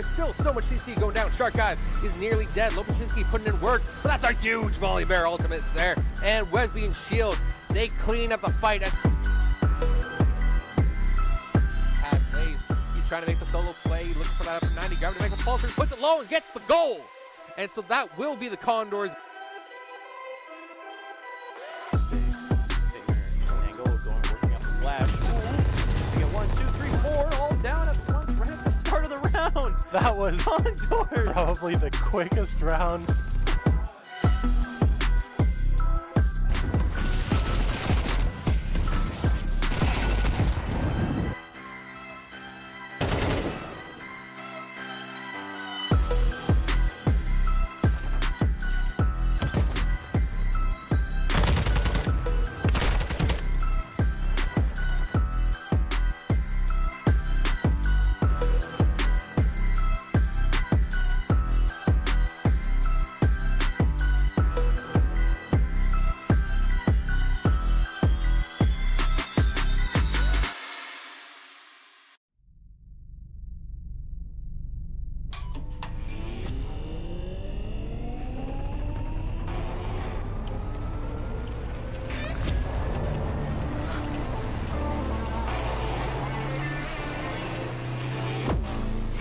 there's still so much CC going down. Shark Guy is nearly dead. Lopachinski putting in work, but that's a huge volley bear ultimate there. And Wesley and Shield, they clean up the fight. He's trying to make the solo play, looking for that upper 90. Gravity makes a pulse, puts it low and gets the goal. And so that will be the Condors. Angle going, working on the flash. They get 1, 2, 3, 4, all down at once right at the start of the round. That was Condors. probably the quickest round.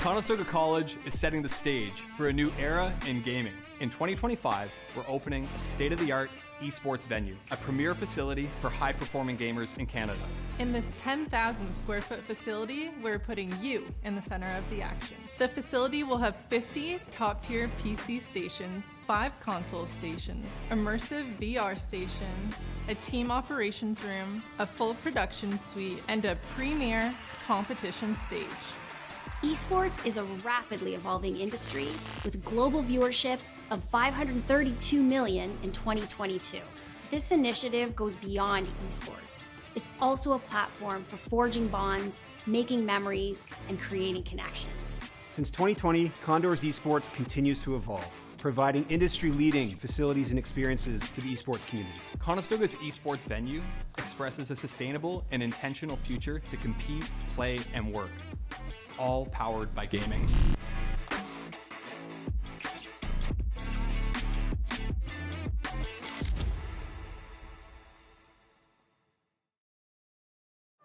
Conestoga College is setting the stage for a new era in gaming. In 2025, we're opening a state-of-the-art esports venue, a premier facility for high-performing gamers in Canada. In this 10,000 square foot facility, we're putting you in the center of the action. The facility will have 50 top-tier PC stations, 5 console stations, immersive VR stations, a team operations room, a full production suite, and a premier competition stage. Esports is a rapidly evolving industry with global viewership of 532 million in 2022. This initiative goes beyond esports. It's also a platform for forging bonds, making memories, and creating connections. Since 2020, Condors Esports continues to evolve, providing industry-leading facilities and experiences to the esports community. Conestoga's esports venue expresses a sustainable and intentional future to compete, play, and work, all powered by gaming.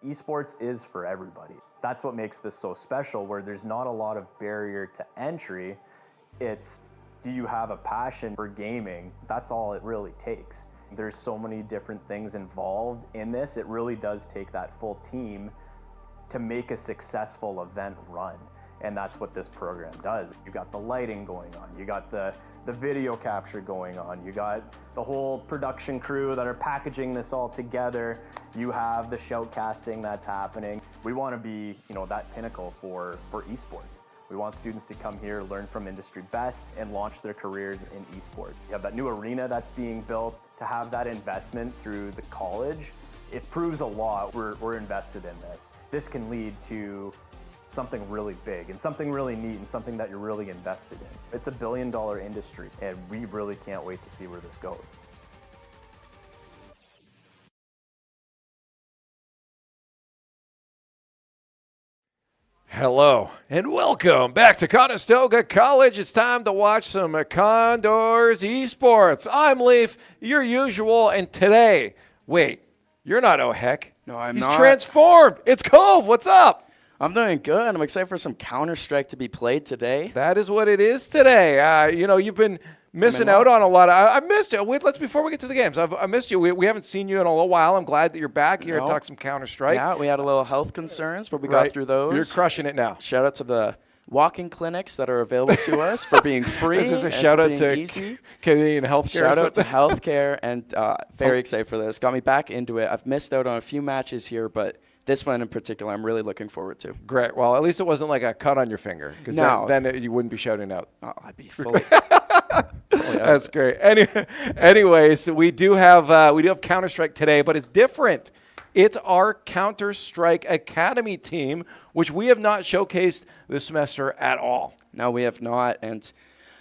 Esports is for everybody. That's what makes this so special, where there's not a lot of barrier to entry. It's, do you have a passion for gaming? That's all it really takes. There's so many different things involved in this. It really does take that full team to make a successful event run. And that's what this program does. You got the lighting going on, you got the video capture going on, you got the whole production crew that are packaging this all together, you have the shoutcasting that's happening. We want to be, that pinnacle for esports. We want students to come here, learn from industry best, and launch their careers in esports. You have that new arena that's being built. To have that investment through the college, it proves a lot. We're invested in this. This can lead to something really big and something really neat and something that you're really invested in. It's a billion-dollar industry, and we really can't wait to see where this goes. Hello and welcome back to Conestoga College. It's time to watch some Condors Esports. I'm Leaf, your usual, and today, wait, you're not Heck. No, I'm He's not. transformed. It's Cove. What's up? I'm doing good. I'm excited for some Counter-Strike to be played today. That is what it is today. You've been missing out on a lot. I missed you. Wait, before we get to the games, I missed you. We haven't seen you in a little while. I'm glad that you're back here to talk some Counter-Strike. Yeah, we had a little health concerns, but we got through those. You're crushing it now. Shout out to the walk-in clinics that are available to us for being free. This is a shout out to easy. Canadian healthcare. Shout out to healthcare, and very excited for this. Got me back into it. I've missed out on a few matches here, but this one in particular, I'm really looking forward to. Great. Well, at least it wasn't like a cut on your finger, because then you wouldn't be shouting out. Oh, I'd be fully. That's great. Anyways, we do have Counter-Strike today, but it's different. It's our Counter-Strike Academy team, which we have not showcased this semester at all. No, we have not, and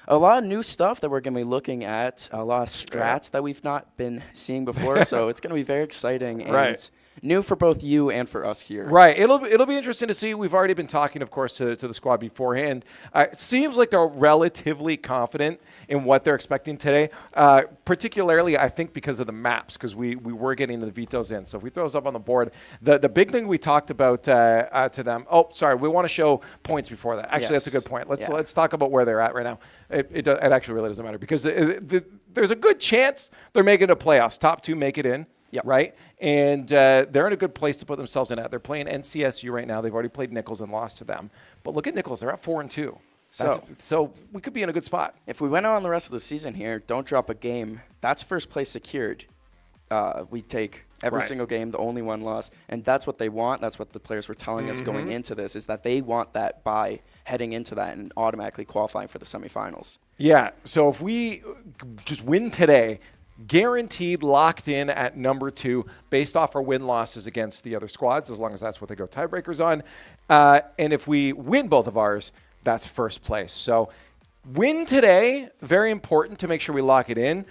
a lot of new stuff that we're going to be looking at, a lot of strats that we've not been seeing before, so it's going to be very exciting. And new for both you and for us here. Right. It'll be interesting to see. We've already been talking, of course, to the squad beforehand. It seems like they're relatively confident in what they're expecting today, particularly, I think, because of the maps, because we were getting the vetoes in. So if we throw those up on the board, the big thing we talked about to them. Oh, sorry. We want to show points before that. Actually, that's a good point. Let's talk about where they're at right now. It actually really doesn't matter because there's a good chance they're making the playoffs. Top 2 make it in. Yep. Right? And they're in a good place to put themselves in at. They're playing NCSU right now. They've already played Nichols and lost to them. But look at Nichols. They're at 4-2. So we could be in a good spot. If we went on the rest of the season here, don't drop a game, that's first place secured. We take every single game, the only one loss. And that's what they want. That's what the players were telling us going into this, is that they want that bye heading into that and automatically qualifying for the semifinals. Yeah. So if we just win today, guaranteed locked in at number 2 based off our win losses against the other squads, as long as that's what they go tiebreakers on. And if we win both of ours, that's first place. So win today, very important to make sure we lock it in.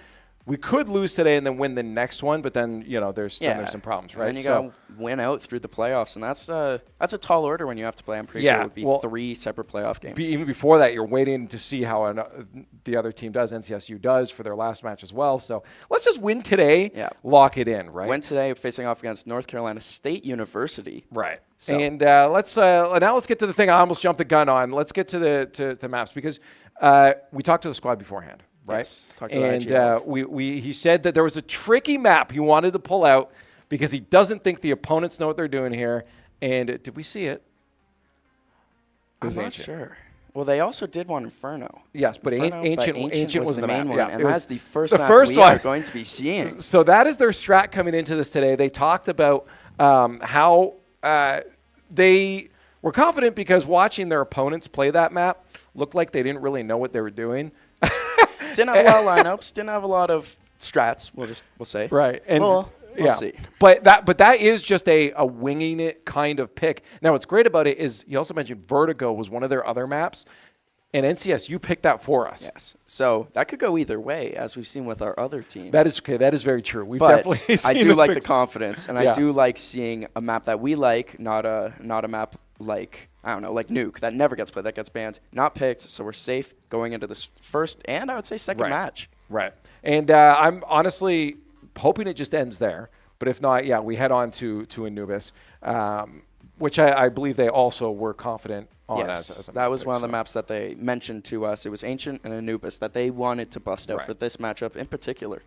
We could lose today and then win the next one, but then there's some problems, right? And then you gotta win out through the playoffs, and that's a tall order when you have to play. I'm pretty sure it would be 3 separate playoff games. Even before that, you're waiting to see how the other team does. NCSU does for their last match as well. So let's just win today, lock it in, right? Win today, facing off against North Carolina State University. Right. So. And let's get to the thing I almost jumped the gun on. Let's get to the maps because we talked to the squad beforehand. Right. Yes. He said that there was a tricky map he wanted to pull out because he doesn't think the opponents know what they're doing here. And did we see it? I'm not sure. Well, they also did one Inferno. Yes, but Ancient was the main one. Yeah, and that's the first map we are going to be seeing. So that is their strat coming into this today. They talked about how they were confident because watching their opponents play that map looked like they didn't really know what they were doing. Didn't have a lot of lineups. Didn't have a lot of strats. We'll say. Right. And we'll see. But that is just a winging it kind of pick. Now, what's great about it is you also mentioned Vertigo was one of their other maps, and NCS, you picked that for us. Yes. So that could go either way, as we've seen with our other team. That is okay. That is very true. We've definitely seen I do like the confidence, and I do like seeing a map that we like, not a map like, I don't know, like Nuke, that never gets played, that gets banned. Not picked, so we're safe going into this first and I would say second match. Right. And I'm honestly hoping it just ends there. But if not, we head on to Anubis, which I believe they also were confident on. Yes, that was one of the maps that they mentioned to us. It was Ancient and Anubis that they wanted to bust out for this matchup in particular.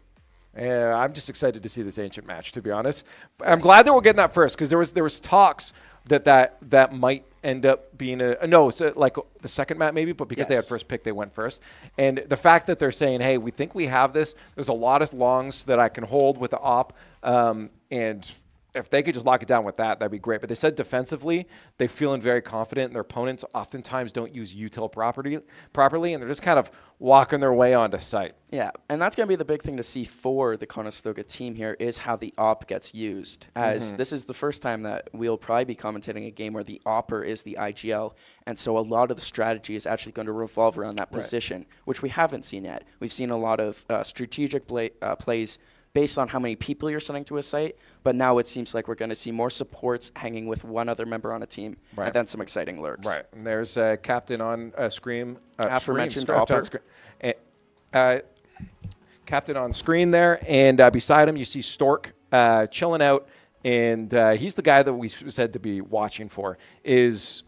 I'm just excited to see this Ancient match, to be honest. I'm glad that we're getting that first because there was talks that might end up being like the second map maybe, but because they had first pick, they went first. And the fact that they're saying, hey, we think we have this, there's a lot of longs that I can hold with the op, and if they could just lock it down with that, that'd be great. But they said defensively, they're feeling very confident, and their opponents oftentimes don't use util properly, and they're just kind of walking their way onto site. Yeah, and that's going to be the big thing to see for the Conestoga team here is how the op gets used, as this is the first time that we'll probably be commentating a game where the opper is the IGL, and so a lot of the strategy is actually going to revolve around that position, which we haven't seen yet. We've seen a lot of strategic plays based on how many people you're sending to a site, but now it seems like we're going to see more supports hanging with one other member on a team, and then some exciting lurks. Right, and there's Captain on Scream. Aforementioned Opper. Captain on screen there, and beside him you see Stork chilling out, and he's the guy that we said to be watching for. Is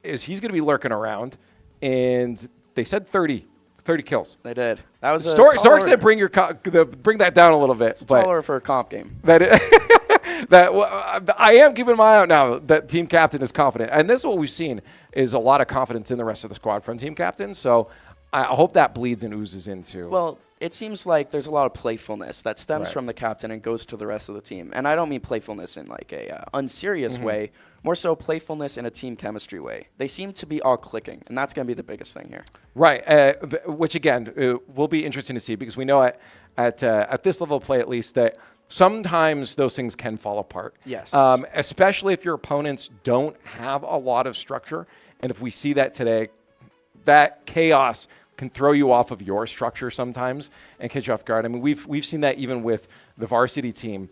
he's going to be lurking around, and they said 30 kills. They did. That was Stork said bring that down a little bit. It's taller for a comp game. I am keeping my eye out now that team captain is confident. And this is what we've seen is a lot of confidence in the rest of the squad from team captain. So I hope that bleeds and oozes into. Well, it seems like there's a lot of playfulness that stems from the captain and goes to the rest of the team. And I don't mean playfulness in like a unserious way, more so playfulness in a team chemistry way. They seem to be all clicking, and that's going to be the biggest thing here. Right, which again will be interesting to see because we know at this level of play at least that sometimes those things can fall apart. Yes. Especially if your opponents don't have a lot of structure. And if we see that today, that chaos can throw you off of your structure sometimes and catch you off guard. I mean, we've seen that even with the varsity team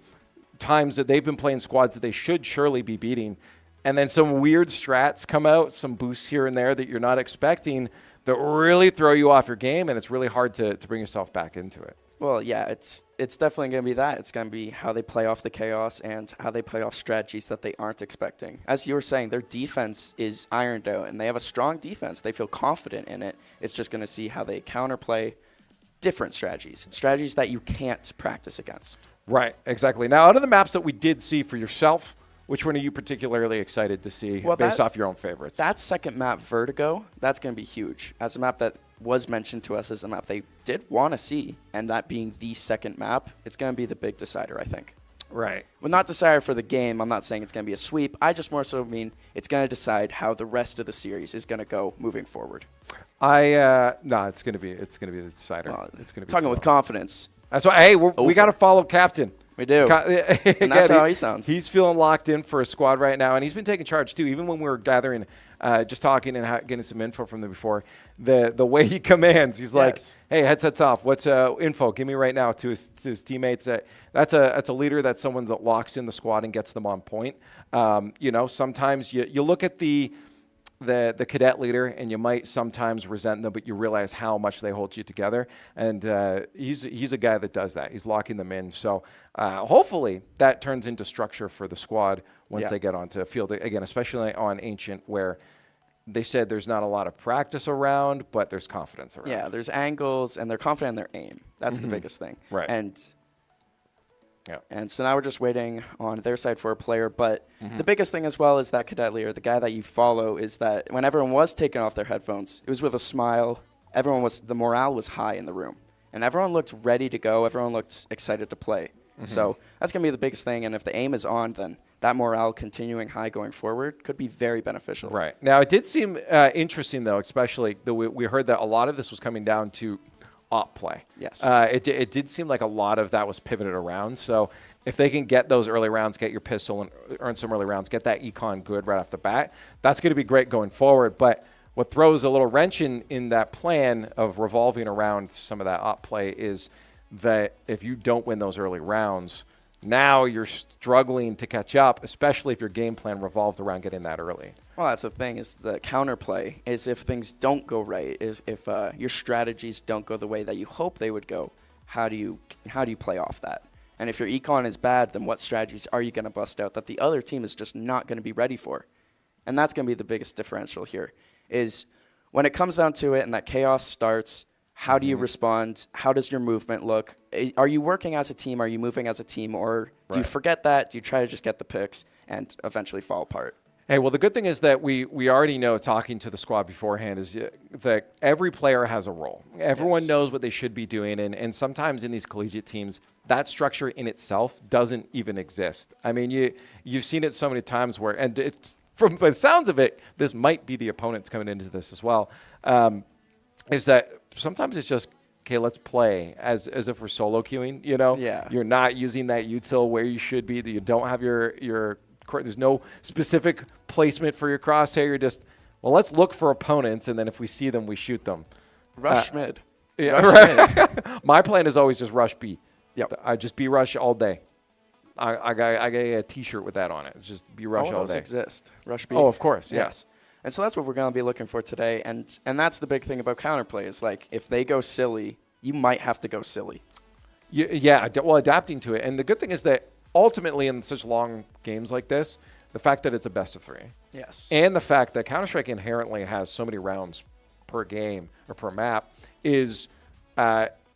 times that they've been playing squads that they should surely be beating, and then some weird strats come out, some boosts here and there that you're not expecting that really throw you off your game, and it's really hard to bring yourself back into it. Well, yeah, it's definitely going to be that. It's going to be how they play off the chaos and how they play off strategies that they aren't expecting. As you were saying, their defense is ironed out, and they have a strong defense. They feel confident in it. It's just going to see how they counterplay different strategies that you can't practice against. Right, exactly. Now, out of the maps that we did see for yourself, which one are you particularly excited to see based off your own favorites? That second map, Vertigo, that's going to be huge. As a map that was mentioned to us as a map they did want to see, and that being the second map, it's going to be the big decider, I think. Right. Well, not decider for the game. I'm not saying it's going to be a sweep. I just more so mean it's going to decide how the rest of the series is going to go moving forward. No, it's going to be the decider. It's going to be talking with confidence. That's why. Hey, we got to follow Captain. We do. And that's how he sounds. He's feeling locked in for a squad right now, and he's been taking charge too. Even when we were gathering, just talking and getting some info from them before, the way he commands, he's like, "Hey, headsets off. What's info? Give me right now." To his teammates. That's a leader. That's someone that locks in the squad and gets them on point. Sometimes you look at the cadet leader, and you might sometimes resent them, but you realize how much they hold you together. And he's a guy that does that. He's locking them in. So hopefully that turns into structure for the squad once they get onto field again, especially on Ancient, where they said there's not a lot of practice around, but there's confidence around. Yeah, there's angles, and they're confident in their aim. That's the biggest thing. Right. And so now we're just waiting on their side for a player. But the biggest thing as well is that cadet leader, the guy that you follow, is that when everyone was taking off their headphones, it was with a smile. The morale was high in the room. And everyone looked ready to go. Everyone looked excited to play. So that's going to be the biggest thing. And if the aim is on, then that morale continuing high going forward could be very beneficial. Right. Now, it did seem interesting, though, especially we heard that a lot of this was coming down to op play. Yes. It did seem like a lot of that was pivoted around. So if they can get those early rounds, get your pistol and earn some early rounds, get that econ good right off the bat, that's going to be great going forward. But what throws a little wrench in that plan of revolving around some of that op play is that if you don't win those early rounds, now you're struggling to catch up, especially if your game plan revolved around getting that early. Well, that's the thing, is the counterplay is if things don't go right, is if your strategies don't go the way that you hope they would go, how do you play off that? And if your econ is bad, then what strategies are you going to bust out that the other team is just not going to be ready for? And that's going to be the biggest differential here, is when it comes down to it and that chaos starts, how do you respond? How does your movement look? Are you working as a team? Are you moving as a team? Or do you forget that? Do you try to just get the picks and eventually fall apart? Hey, well, the good thing is that we already know, talking to the squad beforehand, is that every player has a role. Everyone knows what they should be doing, and sometimes in these collegiate teams, that structure in itself doesn't even exist. I mean, you've seen it so many times where, and it's from the sounds of it, this might be the opponents coming into this as well, is that sometimes it's just, okay, let's play as if we're solo queuing, you know? Yeah. You're not using that util where you should be. You don't have your there's no specific placement for your crosshair. You're just, well, let's look for opponents, and then if we see them, we shoot them. Rush mid. Yeah, rush mid. My plan is always just rush B. Yep. I just B rush all day. I got a T-shirt with that on it. It's just B rush all those day. Exist. Rush B. Oh, of course. Yes. And so that's what we're going to be looking for today. And that's the big thing about counterplay is, like, if they go silly, you might have to go silly. Yeah. Well, adapting to it. And the good thing is that ultimately in such long games like this, the fact that it's a best of 3. Yes. And the fact that Counter-Strike inherently has so many rounds per game or per map is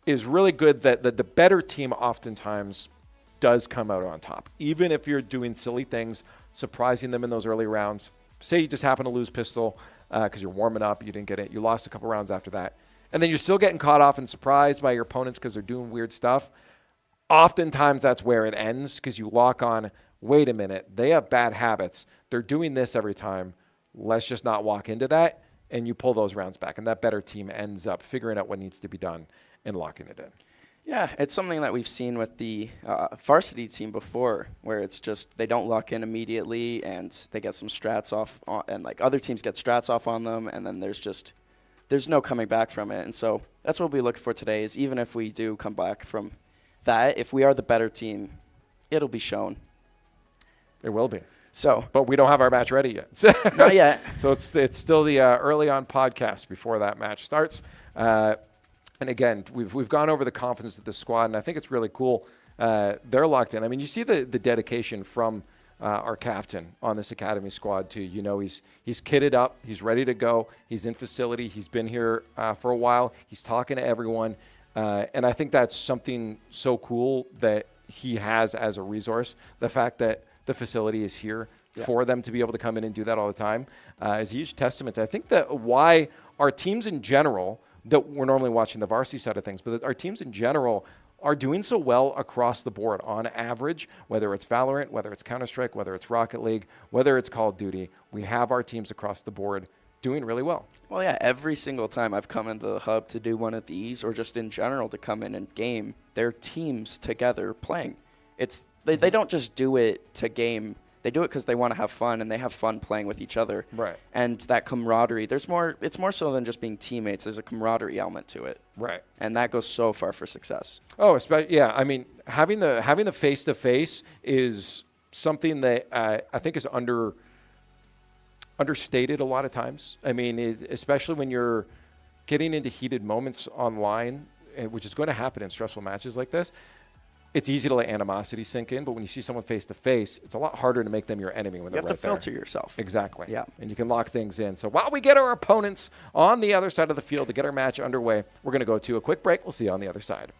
really good that the better team oftentimes does come out on top. Even if you're doing silly things, surprising them in those early rounds. Say you just happen to lose pistol because you're warming up, you didn't get it, you lost a couple rounds after that, and then you're still getting caught off and surprised by your opponents because they're doing weird stuff. Oftentimes that's where it ends, because you lock on, wait a minute, they have bad habits. They're doing this every time. Let's just not walk into that, and you pull those rounds back, and that better team ends up figuring out what needs to be done and locking it in. Yeah, it's something that we've seen with the Varsity team before, where it's just they don't lock in immediately and they get some strats off, and like other teams get strats off on them, and then there's no coming back from it. And so that's what we look for today, is even if we do come back from that, if we are the better team, It'll be shown. It will be. So, but we don't have our match ready yet. Not yet. So it's still the early on podcast before that match starts. And again, we've gone over the confidence of the squad, and I think it's really cool. They're locked in. I mean, you see the dedication from our captain on this academy squad too. You know, he's kitted up, he's ready to go, he's in facility, he's been here for a while, he's talking to everyone, and I think that's something so cool that he has as a resource. The fact that the facility is here for them to be able to come in and do that all the time is a huge testament. I think that why our teams in general, that we're normally watching the varsity side of things, but our teams in general are doing so well across the board on average, whether it's Valorant, whether it's Counter-Strike, whether it's Rocket League, whether it's Call of Duty, we have our teams across the board doing really well. Well, yeah, every single time I've come into the hub to do one of these, or just in general to come in and game, they're teams together playing. They don't just do it to game. They do it because they want to have fun, and they have fun playing with each other. Right. And that camaraderie, it's more so than just being teammates. There's a camaraderie element to it. Right. And that goes so far for success. Oh, especially, yeah. I mean, having the face-to-face is something that I think is understated a lot of times. I mean, especially when you're getting into heated moments online, which is going to happen in stressful matches like this. It's easy to let animosity sink in, but when you see someone face to face, it's a lot harder to make them your enemy when they're right there. You have to filter yourself. Exactly. Yeah. And you can lock things in. So while we get our opponents on the other side of the field to get our match underway, we're going to go to a quick break. We'll see you on the other side.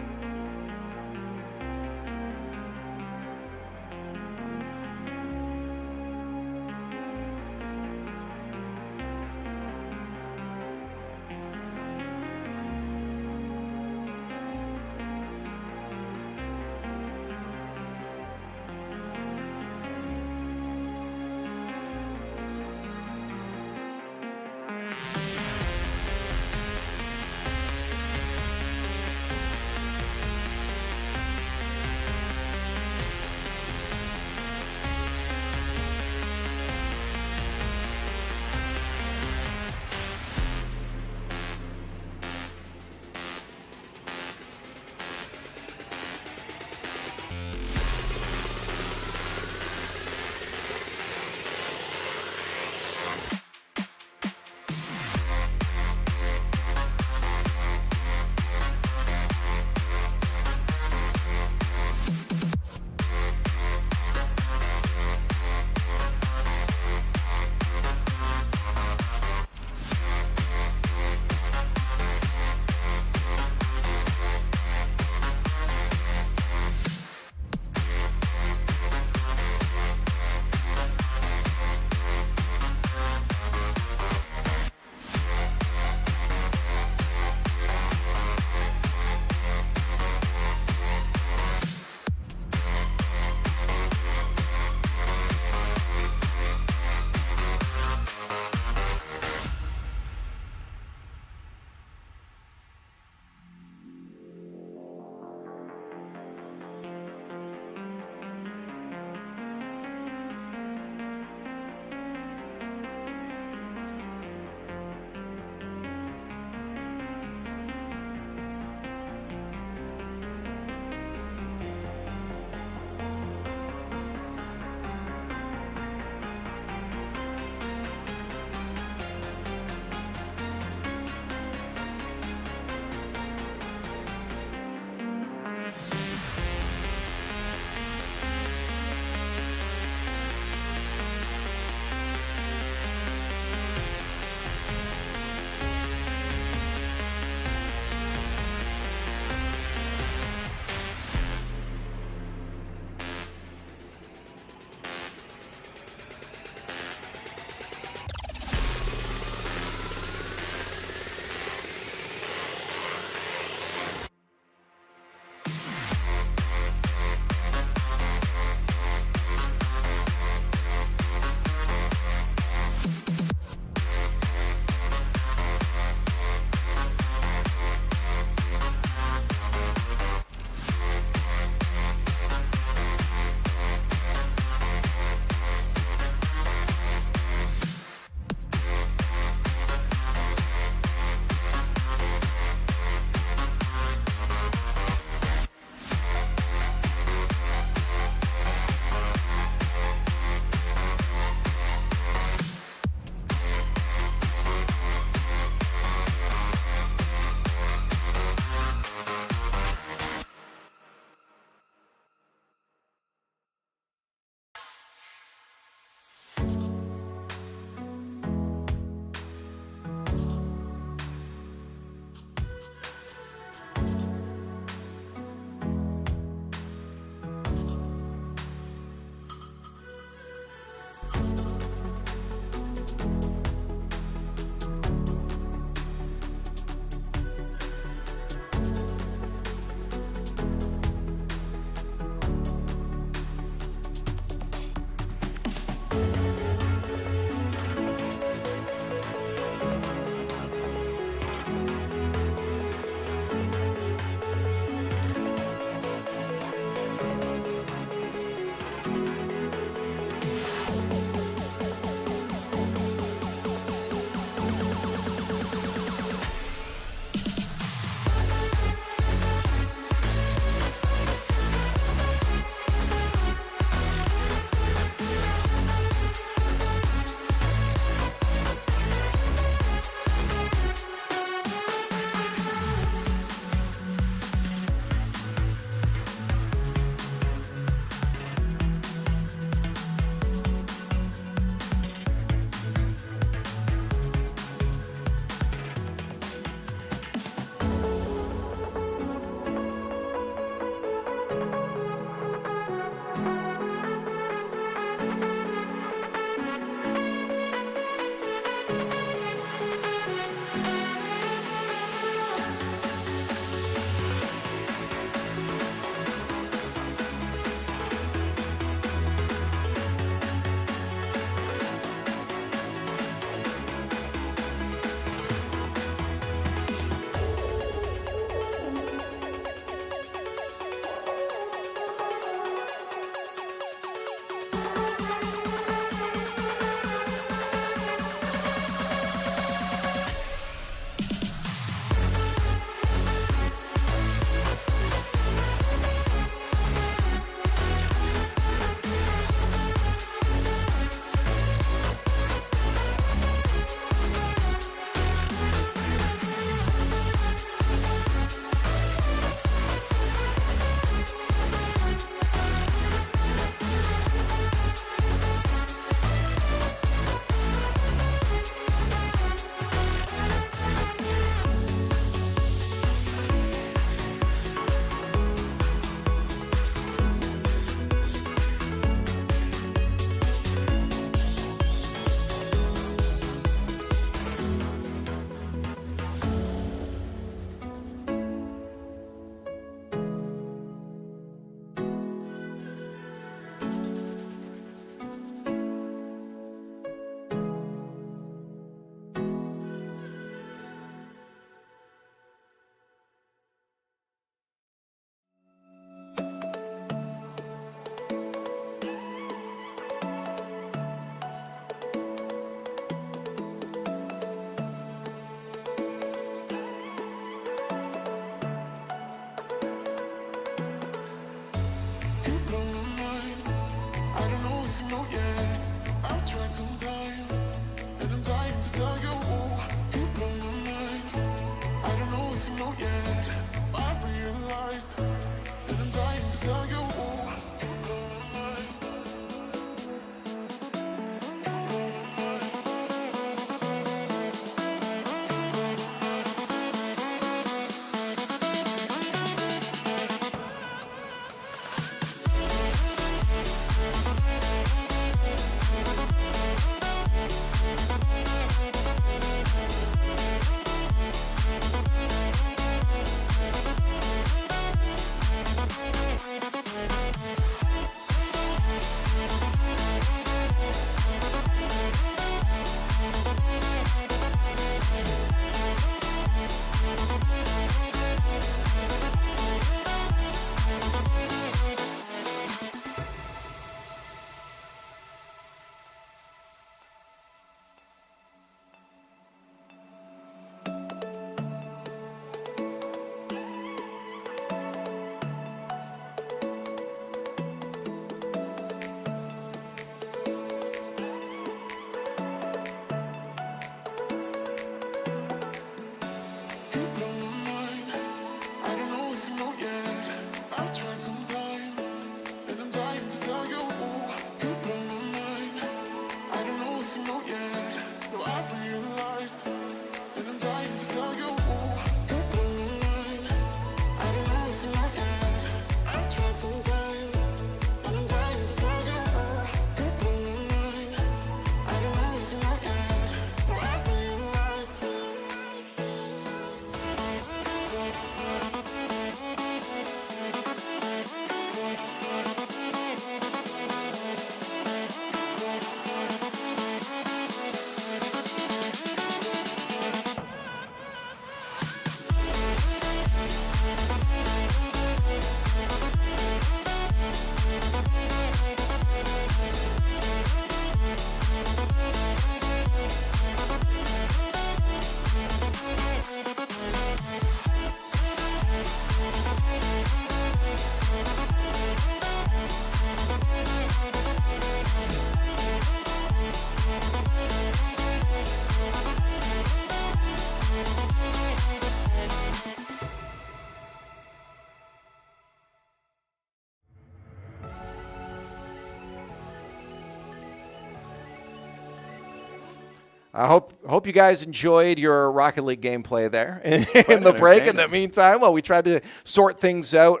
I hope you guys enjoyed your Rocket League gameplay there in the break. In the meantime, while we tried to sort things out,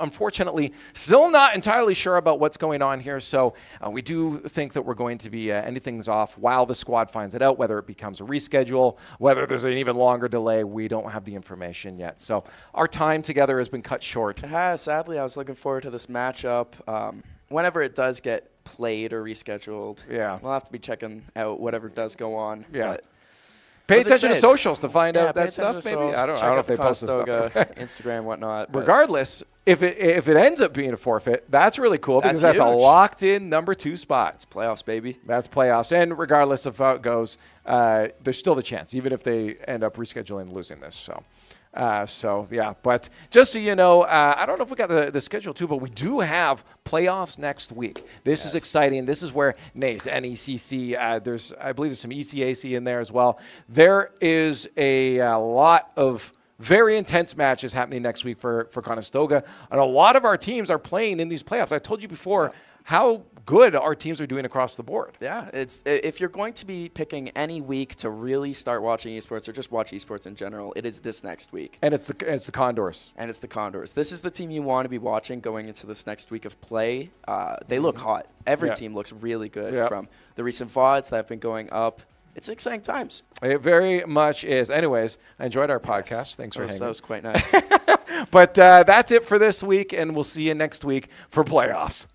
unfortunately, still not entirely sure about what's going on here. So we do think that we're going to be ending things off while the squad finds it out, whether it becomes a reschedule, whether there's an even longer delay. We don't have the information yet. So our time together has been cut short. It has. Sadly, I was looking forward to this matchup. Whenever it does get played or rescheduled, we'll have to be checking out whatever does go on. Yeah. Pay attention to socials to find out that stuff, maybe. Socials. I don't know if they post this stuff. Instagram, whatnot. Regardless, if it ends up being a forfeit, that's really cool because that's a locked-in number 2 spot. It's playoffs, baby. That's playoffs. And regardless of how it goes, there's still the chance, even if they end up rescheduling and losing this. So, yeah. But just so you know, I don't know if we got the schedule too, but we do have playoffs next week. This is exciting. This is where NACE, NECC, I believe there's some ECAC in there as well. There is a lot of very intense matches happening next week for Conestoga. And a lot of our teams are playing in these playoffs. I told you before how good our teams are doing across the board. Yeah, if you're going to be picking any week to really start watching esports or just watch esports in general, it is this next week. And it's the Condors. And it's the Condors. This is the team you want to be watching going into this next week of play. They look hot. Every team looks really good from the recent VODs that have been going up. It's exciting times. It very much is. Anyways, I enjoyed our podcast. Thanks for hanging. That was quite nice. But that's it for this week, and we'll see you next week for playoffs.